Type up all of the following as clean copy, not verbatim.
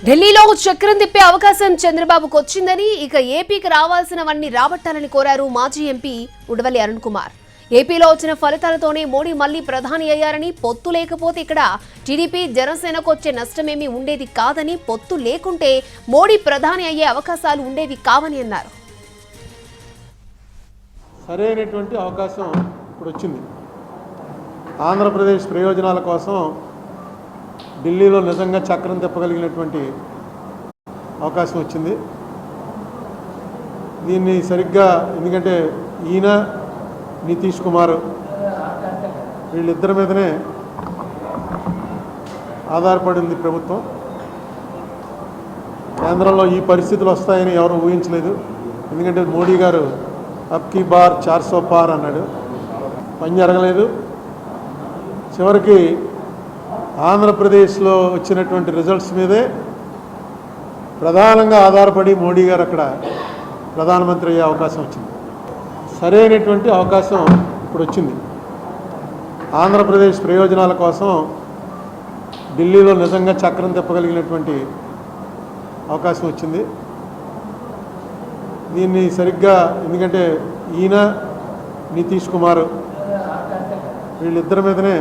ఢిల్లీలో చక్రం తిప్పే అవకాశం చంద్రబాబుకు వచ్చిందని ఇక ఏపీకి రావాల్సినవన్నీ రాబట్టాలని కోరారు మాజీ ఎంపీ ఉడవల్లి అరుణ్ కుమార్. ఏపీలో వచ్చిన ఫలితాలతోనే మోడీ మళ్లీ ప్రధాని అయ్యారని, పొత్తు లేకపోతే ఇక్కడ టీడీపీ జనసేనకు వచ్చే నష్టమేమీ ఉండేది కాదని, పొత్తు లేకుంటే మోడీ ప్రధాని అయ్యే అవకాశాలు ఉండేవి కావని అన్నారు. సరైనటువంటి అవకాశం ఇప్పుడు వచ్చింది. ఆంధ్రప్రదేశ్ ప్రయోజనాల కోసం ఢిల్లీలో నిజంగా చక్రం తిప్పగలిగినటువంటి అవకాశం వచ్చింది. దీన్ని సరిగ్గా ఎందుకంటే ఈయన నితీష్ కుమార్ వీళ్ళిద్దరి మీదనే ఆధారపడింది ప్రభుత్వం. కేంద్రంలో ఈ పరిస్థితులు వస్తాయని ఎవరు ఊహించలేదు. ఎందుకంటే మోడీ గారు అబ్కీ బార్ 400 పార్ అన్నాడు, పని జరగలేదు. చివరికి ఆంధ్రప్రదేశ్లో వచ్చినటువంటి రిజల్ట్స్ మీదే ప్రధానంగా ఆధారపడి మోడీ గారు అక్కడ ప్రధానమంత్రి అయ్యే అవకాశం వచ్చింది. సరైనటువంటి అవకాశం ఇప్పుడు వచ్చింది. ఆంధ్రప్రదేశ్ ప్రయోజనాల కోసం ఢిల్లీలో నిజంగా చక్రం తిప్పగలిగినటువంటి అవకాశం వచ్చింది. దీన్ని సరిగ్గా ఎందుకంటే ఈయన నితీష్ కుమార్ వీళ్ళిద్దరి మీదనే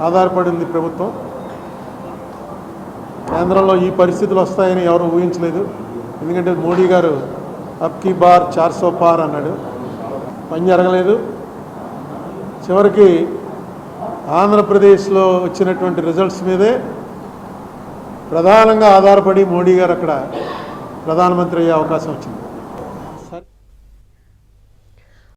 ఆధారపడింది ప్రభుత్వం. కేంద్రంలో ఈ పరిస్థితులు వస్తాయని ఎవరు ఊహించలేదు. ఎందుకంటే మోడీ గారు అబ్కీ బార్ 400 పార్ అన్నాడు, పని జరగలేదు. చివరికి ఆంధ్రప్రదేశ్లో వచ్చినటువంటి రిజల్ట్స్ మీదే ప్రధానంగా ఆధారపడి మోడీ గారు అక్కడ ప్రధానమంత్రి అయ్యే అవకాశం వచ్చింది.